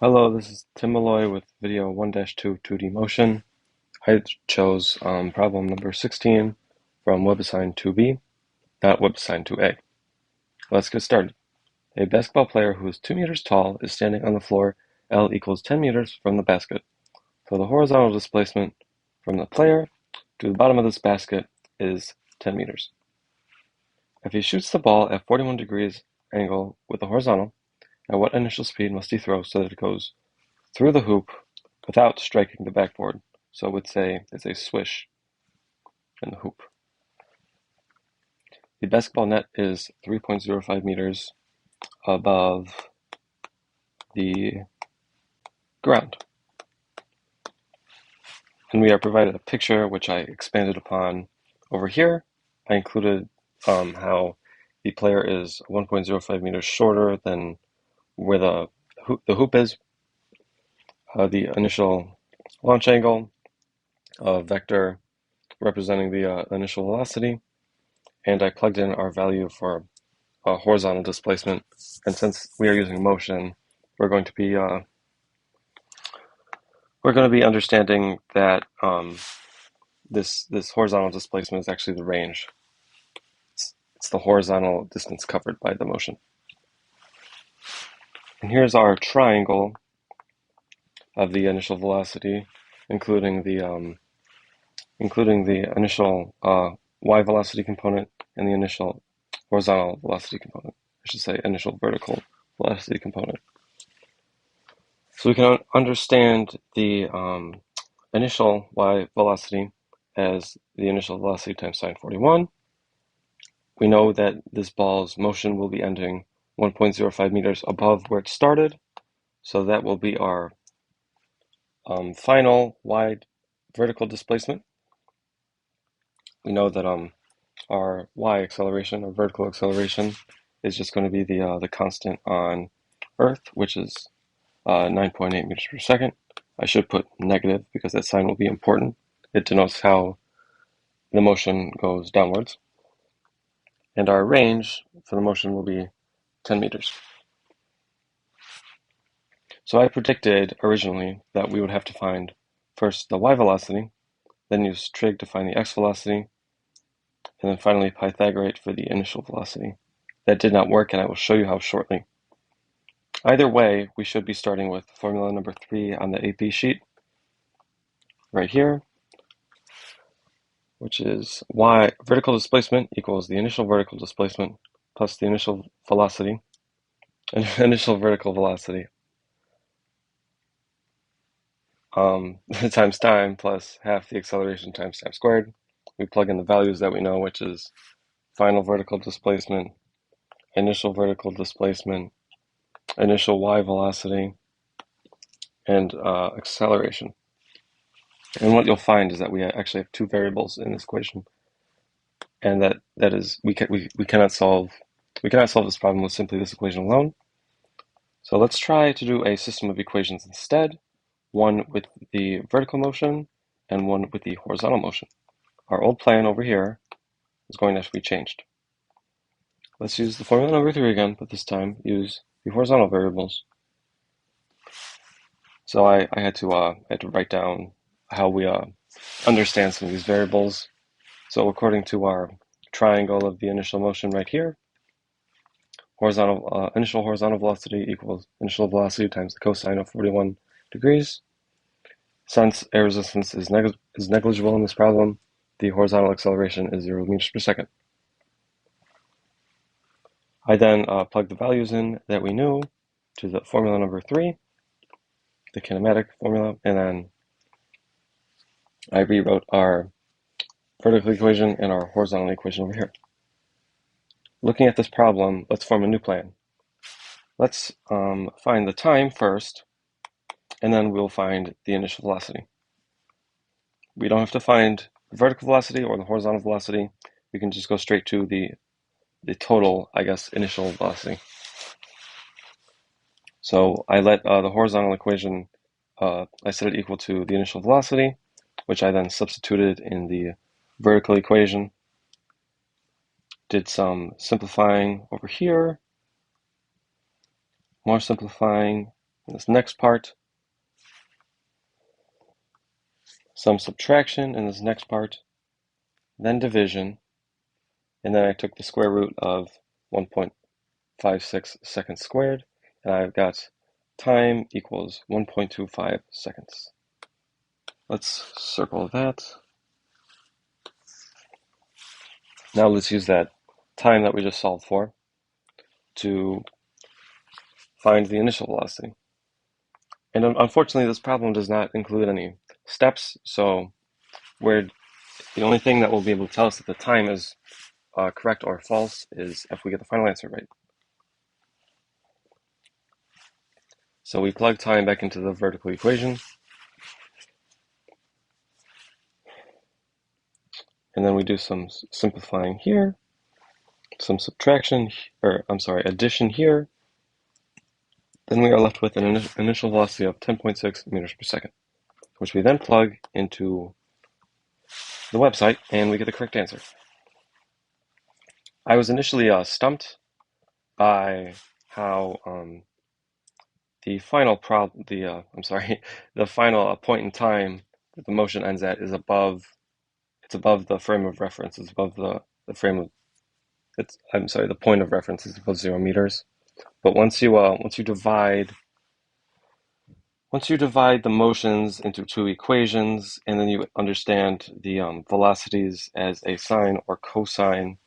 Hello, this is Tim Malloy with video 1-2 2D motion. I chose problem number 16 from WebAssign 2B, not WebAssign 2A. Let's get started. A basketball player who is 2 meters tall is standing on the floor L equals 10 meters from the basket. So the horizontal displacement from the player to the bottom of this basket is 10 meters. If he shoots the ball at 41 degrees angle with the horizontal, at what initial speed must he throw so that it goes through the hoop without striking the backboard? So it's a swish in the hoop. The basketball net is 3.05 meters above the ground. And we are provided a picture which I expanded upon over here. I included how the player is 1.05 meters shorter than where the hoop is, the initial launch angle, vector representing the initial velocity, and I plugged in our value for horizontal displacement. And since we are using motion, we're going to be understanding that this horizontal displacement is actually the range. It's the horizontal distance covered by the motion. And here's our triangle of the initial velocity, including the initial y velocity component and the initial horizontal velocity component. I should say initial vertical velocity component. So we can understand the initial y velocity as the initial velocity times sine 41. We know that this ball's motion will be ending 1.05 meters above where it started, so that will be our final y vertical displacement. We know that our y acceleration, or vertical acceleration, is just going to be the constant on Earth, which is 9.8 meters per second. I should put negative because that sign will be important. It denotes how the motion goes downwards. And our range for the motion will be 10 meters. So I predicted originally that we would have to find first the y velocity, then use trig to find the x velocity, and then finally Pythagorate for the initial velocity. That did not work, and I will show you how shortly. Either way, we should be starting with formula number 3 on the AP sheet, right here, which is y vertical displacement equals the initial vertical displacement plus the initial velocity, initial vertical velocity, times time plus half the acceleration times time squared. We plug in the values that we know, which is final vertical displacement, initial vertical displacement, initial y velocity, and acceleration. And what you'll find is that we actually have two variables in this equation, and that is we cannot solve this problem with simply this equation alone. So let's try to do a system of equations instead, one with the vertical motion and one with the horizontal motion. Our old plan over here is going to have to be changed. Let's use the formula number 3 again, but this time use the horizontal variables. So I had to write down how we understand some of these variables. So according to our triangle of the initial motion right here, initial horizontal velocity equals initial velocity times the cosine of 41 degrees. Since air resistance is negligible in this problem, the horizontal acceleration is 0 meters per second. I then plugged the values in that we knew to the formula number 3, the kinematic formula, and then I rewrote our vertical equation and our horizontal equation over here. Looking at this problem, let's form a new plan. Let's find the time first, and then we'll find the initial velocity. We don't have to find the vertical velocity or the horizontal velocity. We can just go straight to the total, I guess, initial velocity. So I let the horizontal equation, I set it equal to the initial velocity, which I then substituted in the vertical equation. Did some simplifying over here, more simplifying, in this next part, some subtraction in this next part, then division, and then I took the square root of 1.56 seconds squared, and I've got time equals 1.25 seconds. Let's circle that. Now let's use that time that we just solved for to find the initial velocity. And unfortunately, this problem does not include any steps, so the only thing that will be able to tell us that the time is correct or false is if we get the final answer right. So we plug time back into the vertical equation, and then we do some simplifying here, some subtraction, addition here. Then we are left with an initial velocity of 10.6 meters per second, which we then plug into the website, and we get the correct answer. I was initially stumped by how the final the final point in time that the motion ends at is above. It's above the frame of reference. It's above the frame of. The point of reference is above 0 meters. But once you divide the motions into two equations, and then you understand the velocities as a sine or cosine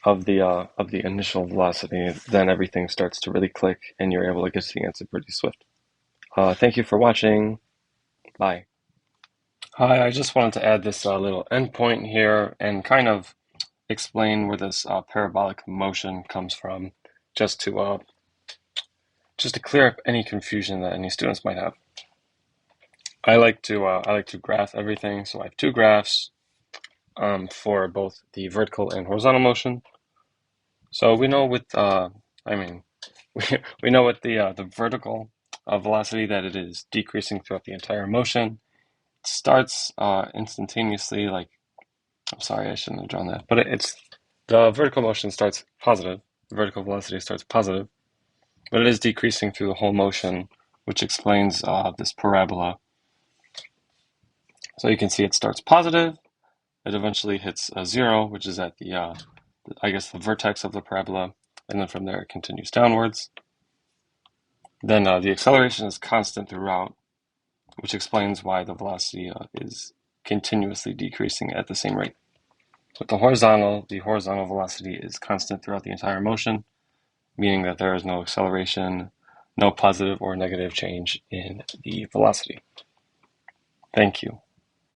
of the initial velocity, then everything starts to really click, and you're able to get to the answer pretty swift. Thank you for watching. Bye. Hi, I just wanted to add this little endpoint here and kind of explain where this parabolic motion comes from, just to clear up any confusion that any students might have. I like to graph everything, so I have two graphs for both the vertical and horizontal motion. So we know with we know with the vertical velocity that it is decreasing throughout the entire motion. It starts instantaneously, like, I'm sorry, I shouldn't have drawn that, but it's the vertical motion starts positive. The vertical velocity starts positive, but it is decreasing through the whole motion, which explains this parabola. So you can see it starts positive, it eventually hits 0, which is at the vertex of the parabola, and then from there it continues downwards. Then the acceleration is constant throughout, which explains why the velocity is continuously decreasing at the same rate. With the horizontal velocity is constant throughout the entire motion, meaning that there is no acceleration, no positive or negative change in the velocity. Thank you.